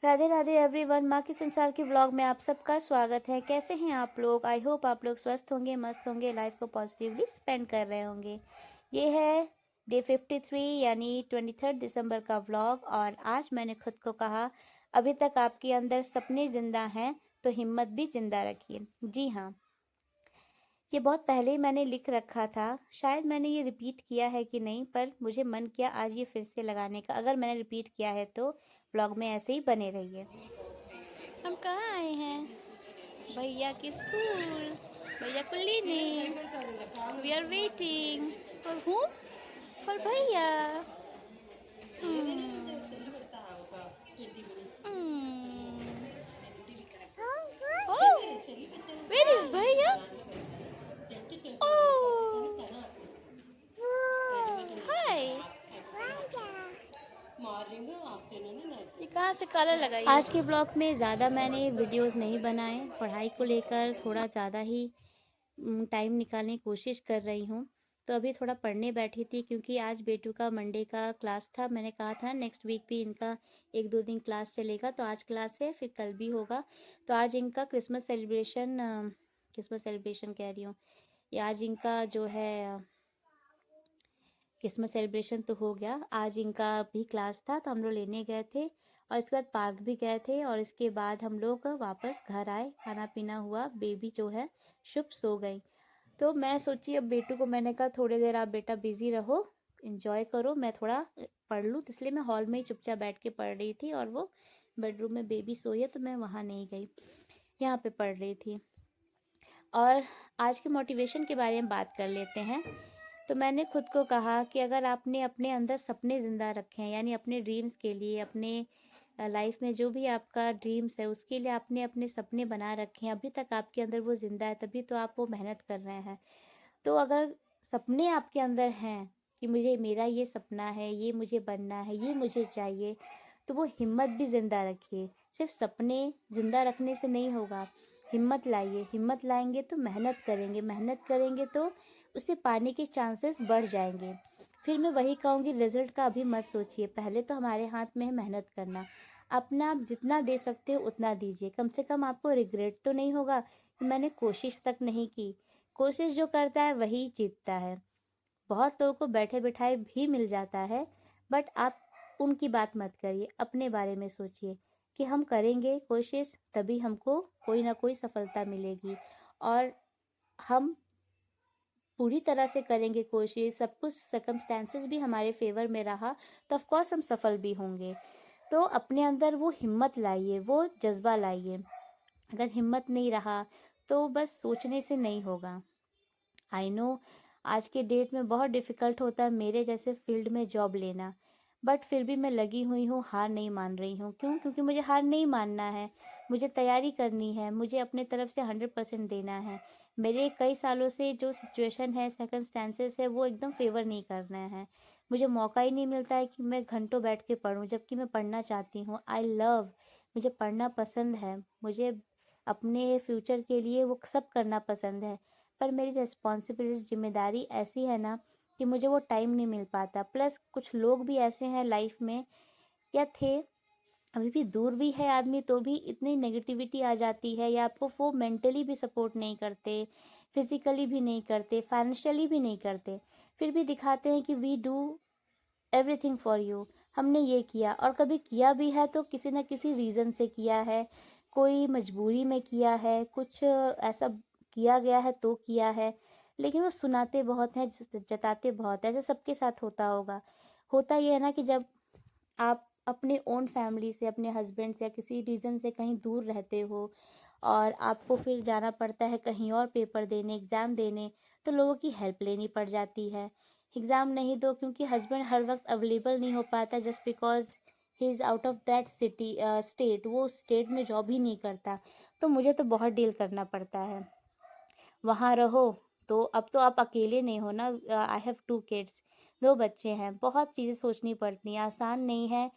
Radhe Radhe everyone, माँ के संसार के व्लॉग में आप सबका स्वागत है। कैसे हैं आप लोग? आई होप आप लोग स्वस्थ होंगे, मस्त होंगे, लाइफ को पॉजिटिवली स्पेंड कर रहे होंगे। ये है डे 53 यानी 23 दिसंबर का व्लॉग। और आज मैंने खुद को कहा, अभी तक आपके अंदर सपने जिंदा हैं तो हिम्मत भी जिंदा रखिए। जी हाँ, ये बहुत पहले ही मैंने लिख रखा था। शायद मैंने ये रिपीट किया है कि नहीं, पर मुझे मन किया आज ये फिर से लगाने का। अगर मैंने रिपीट किया है तो ब्लॉग में ऐसे ही बने रहिए। हम कहाँ आए हैं? भैया की स्कूल, भैया को लेने। We are waiting for whom? For भैया। वेर इज भैया? हाय, ये कहाँ से कलर लगाई? आज के ब्लॉग में ज़्यादा मैंने वीडियोस नहीं बनाए। पढ़ाई को लेकर थोड़ा ज़्यादा ही टाइम निकालने की कोशिश कर रही हूँ। तो अभी थोड़ा पढ़ने बैठी थी क्योंकि आज बेटू का मंडे का क्लास था। मैंने कहा था नेक्स्ट वीक भी इनका 1-2 दिन क्लास चलेगा, तो आज क्लास है, फिर कल भी होगा। तो आज इनका क्रिसमस सेलिब्रेशन कह रही हूँ, ये आज इनका जो है क्रिसमस सेलिब्रेशन तो हो गया। आज इनका भी क्लास था तो हम लोग लेने गए थे और इसके बाद पार्क भी गए थे और इसके बाद हम लोग वापस घर आए, खाना पीना हुआ, बेबी जो है शुभ सो गई। तो मैं सोची अब बेटू को मैंने कहा थोड़ी देर आप बेटा बिजी रहो, एंजॉय करो, मैं थोड़ा पढ़ लूँ। इसलिए मैं हॉल में ही चुपचाप बैठ के पढ़ रही थी और वो बेडरूम में बेबी सोई है तो मैं वहाँ नहीं गई, यहाँ पे पढ़ रही थी। और आज के मोटिवेशन के बारे में बात कर लेते हैं। तो मैंने खुद को कहा कि अगर आपने अपने अंदर सपने ज़िंदा रखे हैं, यानी अपने ड्रीम्स के लिए, अपने लाइफ में जो भी आपका ड्रीम्स है उसके लिए आपने अपने सपने बना रखे हैं, अभी तक आपके अंदर वो ज़िंदा है, तभी तो आप वो मेहनत कर रहे हैं। तो अगर सपने आपके अंदर हैं कि मुझे, मेरा ये सपना है, ये मुझे बनना है, ये मुझे चाहिए, तो वो हिम्मत भी ज़िंदा रखिए। सिर्फ सपने ज़िंदा रखने से नहीं होगा, हिम्मत लाइए। हिम्मत लाएंगे तो मेहनत करेंगे, मेहनत करेंगे तो उसे पाने के चांसेस बढ़ जाएंगे। फिर मैं वही कहूँगी, रिजल्ट का अभी मत सोचिए, पहले तो हमारे हाथ में है मेहनत करना। अपना आप जितना दे सकते हो उतना दीजिए, कम से कम आपको रिग्रेट तो नहीं होगा कि मैंने कोशिश तक नहीं की। कोशिश जो करता है वही जीतता है। बहुत लोगों को बैठे बिठाए भी मिल जाता है, बट आप उनकी बात मत करिए, अपने बारे में सोचिए कि हम करेंगे कोशिश तभी हमको कोई ना कोई सफलता मिलेगी। और हम पूरी तरह से करेंगे कोशिश, सब कुछ सर्कमस्टेंसेस भी हमारे फेवर में रहा तो ऑफ कोर्स हम सफल भी होंगे। तो अपने अंदर वो हिम्मत लाइए, वो जज्बा लाइए। अगर हिम्मत नहीं रहा तो बस सोचने से नहीं होगा। आई नो आज के डेट में बहुत डिफ़िकल्ट होता है मेरे जैसे फील्ड में जॉब लेना, बट फिर भी मैं लगी हुई हूँ, हार नहीं मान रही हूँ। क्यों? क्योंकि मुझे हार नहीं मानना है, मुझे तैयारी करनी है, मुझे अपने तरफ से 100% देना है। मेरे कई सालों से जो सिचुएशन है, सर्कमस्टेंसेस है, वो एकदम फेवर नहीं कर रहे हैं। मुझे मौका ही नहीं मिलता है कि मैं घंटों बैठ के पढूँ, जबकि मैं पढ़ना चाहती हूँ। आई लव, मुझे पढ़ना पसंद है, मुझे अपने फ्यूचर के लिए वो सब करना पसंद है। पर मेरी रिस्पॉन्सिबिलिटी, जिम्मेदारी ऐसी है ना कि मुझे वो टाइम नहीं मिल पाता। प्लस कुछ लोग भी ऐसे हैं लाइफ में, या थे, अभी भी दूर भी है आदमी तो भी इतनी नेगेटिविटी आ जाती है, या आपको वो मेंटली भी सपोर्ट नहीं करते, फिजिकली भी नहीं करते, फाइनेंशियली भी नहीं करते, फिर भी दिखाते हैं कि we do everything for you, हमने ये किया। और कभी किया भी है तो किसी न किसी रीज़न से किया है, कोई मजबूरी में किया है, कुछ ऐसा किया गया है तो किया है। लेकिन वो सुनाते बहुत हैं, जताते बहुत हैं, ऐसे सबके साथ होता होगा। होता ये है ना कि जब आप अपने ओन फैमिली से, अपने हस्बैंड से या किसी रीज़न से कहीं दूर रहते हो और आपको फिर जाना पड़ता है कहीं और पेपर देने, एग्ज़ाम देने, तो लोगों की हेल्प लेनी पड़ जाती है। एग्ज़ाम नहीं दो क्योंकि हस्बैंड हर वक्त अवेलेबल नहीं हो पाता, just because he is out of that city state, वो स्टेट में जॉब ही नहीं करता, तो मुझे तो बहुत डील करना पड़ता है। वहाँ रहो तो अब तो आप अकेले नहीं हो ना, आई हैव 2 किड्स, 2 बच्चे हैं, बहुत चीज़ें सोचनी पड़ती हैं, आसान नहीं है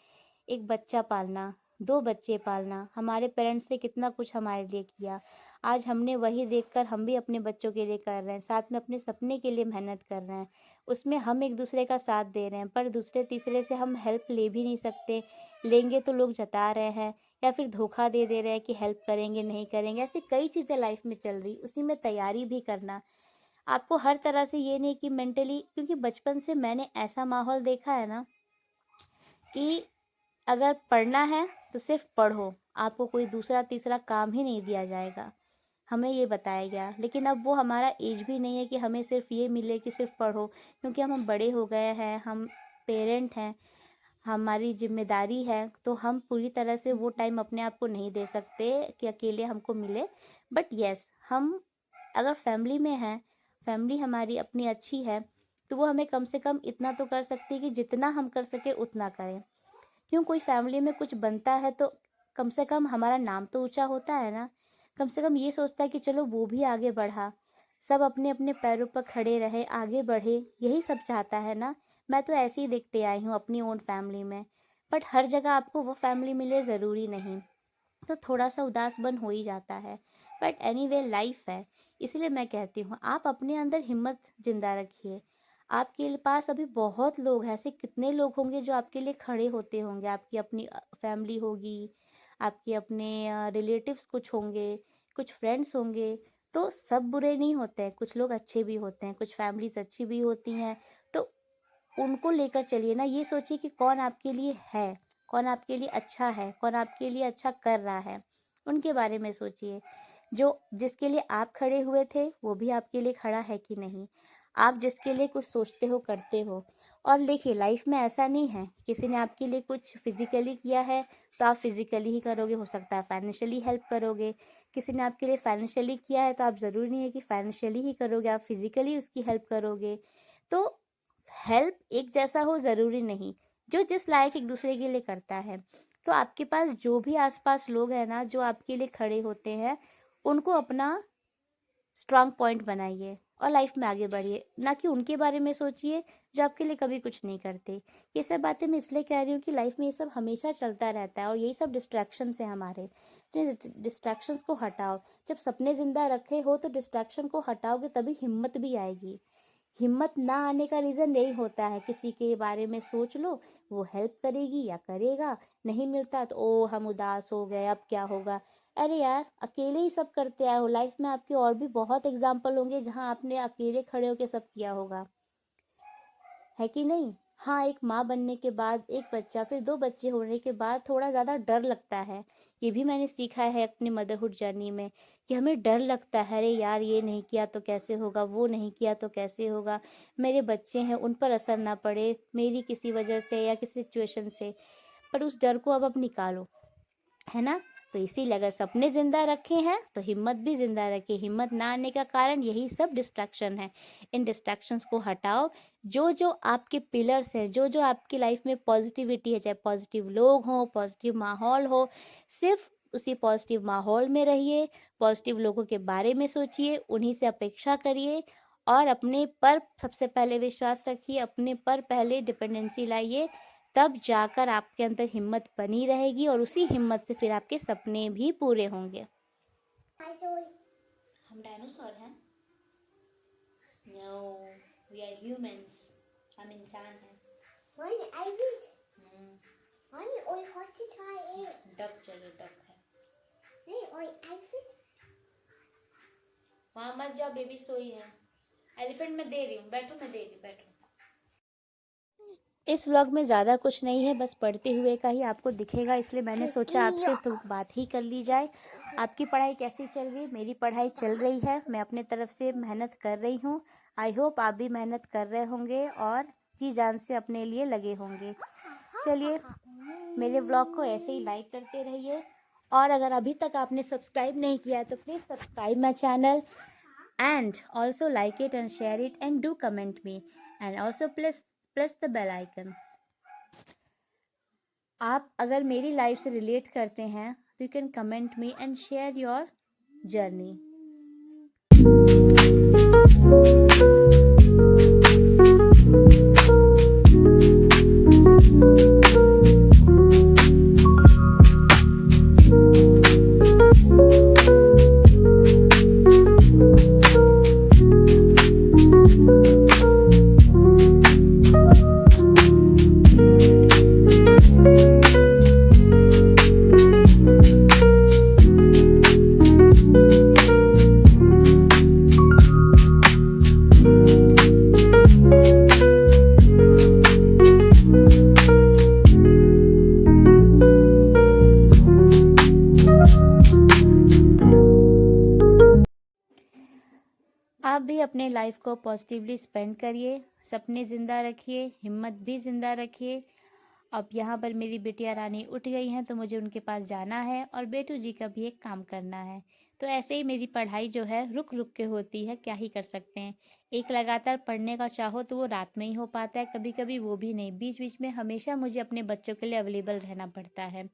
एक बच्चा पालना, 2 बच्चे पालना। हमारे पेरेंट्स ने कितना कुछ हमारे लिए किया, आज हमने वही देखकर हम भी अपने बच्चों के लिए कर रहे हैं, साथ में अपने सपने के लिए मेहनत कर रहे हैं। उसमें हम एक-दूसरे का साथ दे रहे हैं, पर दूसरे-तीसरे से हम हेल्प ले भी नहीं सकते, लेंगे तो लोग जता रहे हैं या फिर धोखा दे रहे हैं कि हेल्प करेंगे, नहीं करेंगे। ऐसी कई चीज़ें लाइफ में चल रही, उसी में तैयारी भी करना। आपको हर तरह से ये नहीं कि मेंटली, क्योंकि बचपन से मैंने ऐसा माहौल देखा है ना कि अगर पढ़ना है तो सिर्फ पढ़ो, आपको कोई दूसरा तीसरा काम ही नहीं दिया जाएगा, हमें ये बताया गया। लेकिन अब वो हमारा एज भी नहीं है कि हमें सिर्फ ये मिले कि सिर्फ पढ़ो, क्योंकि हम बड़े हो गए हैं, हम पेरेंट हैं, हमारी जिम्मेदारी है, तो हम पूरी तरह से वो टाइम अपने आप को नहीं दे सकते कि अकेले हमको मिले। बट येस, हम अगर फैमिली में हैं, फैमिली हमारी अपनी अच्छी है, तो वो हमें कम से कम इतना तो कर सकती है कि जितना हम कर सके उतना करें। क्यों, कोई फैमिली में कुछ बनता है तो कम से कम हमारा नाम तो ऊंचा होता है ना, कम से कम ये सोचता है कि चलो वो भी आगे बढ़ा, सब अपने अपने पैरों पर खड़े रहे, आगे बढ़े, यही सब चाहता है ना। मैं तो ऐसे ही देखते आई हूँ अपनी ओन फैमिली में। बट हर जगह आपको वो फैमिली मिले ज़रूरी नहीं, तो थोड़ा सा उदास बन हो ही जाता है। बट एनीवे लाइफ है, इसलिए मैं कहती हूँ आप अपने अंदर हिम्मत जिंदा रखिए। आपके पास अभी बहुत लोग हैं, ऐसे कितने लोग होंगे जो आपके लिए खड़े होते होंगे, आपकी अपनी फैमिली होगी, आपके अपने रिलेटिव्स कुछ होंगे, कुछ फ्रेंड्स होंगे। तो सब बुरे नहीं होते हैं, कुछ लोग अच्छे भी होते हैं, कुछ फैमिलीज अच्छी भी होती हैं। तो उनको लेकर चलिए ना, ये सोचिए कि कौन आपके लिए है, कौन आपके लिए अच्छा है, कौन आपके लिए अच्छा कर रहा है, उनके बारे में सोचिए। जो जिसके लिए आप खड़े हुए थे वो भी आपके लिए खड़ा है कि नहीं, आप जिसके लिए कुछ सोचते हो करते हो। और देखिए लाइफ में ऐसा नहीं है किसी ने आपके लिए कुछ फिजिकली किया है तो आप फिजिकली ही करोगे, हो सकता है फाइनेंशियली हेल्प करोगे। किसी ने आपके लिए फाइनेंशियली किया है तो आप ज़रूरी नहीं है कि फाइनेंशियली ही करोगे, आप फिजिकली उसकी हेल्प करोगे। तो हेल्प एक जैसा हो ज़रूरी नहीं, जो जिस लायक एक दूसरे के लिए करता है। तो आपके पास जो भी आसपास लोग हैं ना जो आपके लिए खड़े होते हैं, उनको अपना स्ट्रांग पॉइंट बनाइए और लाइफ में आगे बढ़िए, ना कि उनके बारे में सोचिए जो आपके लिए कभी कुछ नहीं करते। ये सब बातें मैं इसलिए कह रही हूँ कि लाइफ में ये सब हमेशा चलता रहता है और यही सब डिस्ट्रैक्शंस है हमारे। डिस्ट्रैक्शंस को हटाओ, जब सपने जिंदा रखे हो तो डिस्ट्रैक्शन को हटाओगे तभी हिम्मत भी आएगी। हिम्मत ना आने का रीज़न यही होता है, किसी के बारे में सोच लो वो हेल्प करेगी या करेगा, नहीं मिलता तो ओ हम उदास हो गए, अब क्या होगा। अरे यार, अकेले ही सब करते आए हो, लाइफ में आपके और भी बहुत एग्जाम्पल होंगे जहाँ आपने अकेले खड़े होकर सब किया होगा, है कि नहीं। हाँ, एक माँ बनने के बाद, एक बच्चा फिर 2 बच्चे होने के बाद थोड़ा ज़्यादा डर लगता है। ये भी मैंने सीखा है अपनी मदरहुड जर्नी में कि हमें डर लगता है, अरे यार ये नहीं किया तो कैसे होगा, वो नहीं किया तो कैसे होगा, मेरे बच्चे हैं उन पर असर ना पड़े मेरी किसी वजह से या किसी सिचुएशन से। पर उस डर को अब निकालो, है ना। तो इसीलिए अगर सपने जिंदा रखे हैं तो हिम्मत भी जिंदा रखे। हिम्मत ना आने का कारण यही सब डिस्ट्रैक्शन है, इन डिस्ट्रैक्शंस को हटाओ। जो जो आपके पिलर्स हैं, जो जो आपकी लाइफ में पॉजिटिविटी है, चाहे पॉजिटिव लोग हों, पॉजिटिव माहौल हो, सिर्फ उसी पॉजिटिव माहौल में रहिए, पॉजिटिव लोगों के बारे में सोचिए, उन्हीं से अपेक्षा करिए और अपने पर सबसे पहले विश्वास रखिए, अपने पर पहले डिपेंडेंसी लाइए। तब जाकर आपके अंदर हिम्मत बनी रहेगी और उसी हिम्मत से फिर आपके सपने भी पूरे होंगे। हम डायनासोर हैं? नो, वी आर ह्यूमंस, हम इंसान हैं। डक, चलो डक है। वहाँ मत जाओ, बेबी सोई है। एलिफेंट मैं दे रही हूँ, बैठो, मैं दे रही हूँ, बैठो। इस व्लॉग में ज़्यादा कुछ नहीं है, बस पढ़ते हुए का ही आपको दिखेगा, इसलिए मैंने सोचा आपसे तो बात ही कर ली जाए। आपकी पढ़ाई कैसी चल रही है? मेरी पढ़ाई चल रही है, मैं अपने तरफ से मेहनत कर रही हूँ। आई होप आप भी मेहनत कर रहे होंगे और जी जान से अपने लिए लगे होंगे। चलिए, मेरे व्लॉग को ऐसे ही लाइक करते रहिए और अगर अभी तक आपने सब्सक्राइब नहीं किया है तो please subscribe my channel and also like it and share it and do comment me. and also press the bell icon. आप अगर मेरी लाइफ से रिलेट करते हैं तो you can comment me and share your journey. आप भी अपने लाइफ को पॉजिटिवली स्पेंड करिए, सपने ज़िंदा रखिए, हिम्मत भी ज़िंदा रखिए. अब यहाँ पर मेरी बिटिया रानी उठ गई हैं तो मुझे उनके पास जाना है और बेटू जी का भी एक काम करना है. तो ऐसे ही मेरी पढ़ाई जो है रुक रुक के होती है, क्या ही कर सकते हैं. एक लगातार पढ़ने का चाहो तो वो रात में ही हो पाता है, कभी कभी वो भी नहीं. बीच बीच में हमेशा मुझे अपने बच्चों के लिए अवेलेबल रहना पड़ता है.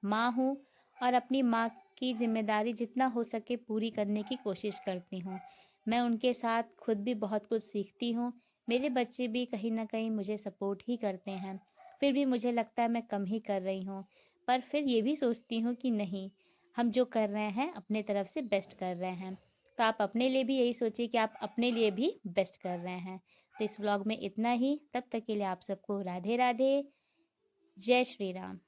माँ हूँ और अपनी माँ की जिम्मेदारी जितना हो सके पूरी करने की कोशिश करती हूँ. मैं उनके साथ खुद भी बहुत कुछ सीखती हूँ. मेरे बच्चे भी कहीं ना कहीं मुझे सपोर्ट ही करते हैं. फिर भी मुझे लगता है मैं कम ही कर रही हूँ. पर फिर ये भी सोचती हूँ कि नहीं, हम जो कर रहे हैं अपने तरफ से बेस्ट कर रहे हैं. तो आप अपने लिए भी यही सोचिए कि आप अपने लिए भी बेस्ट कर रहे हैं. तो इस व्लॉग में इतना ही. तब तक के लिए आप सबको राधे राधे. जय श्री राम.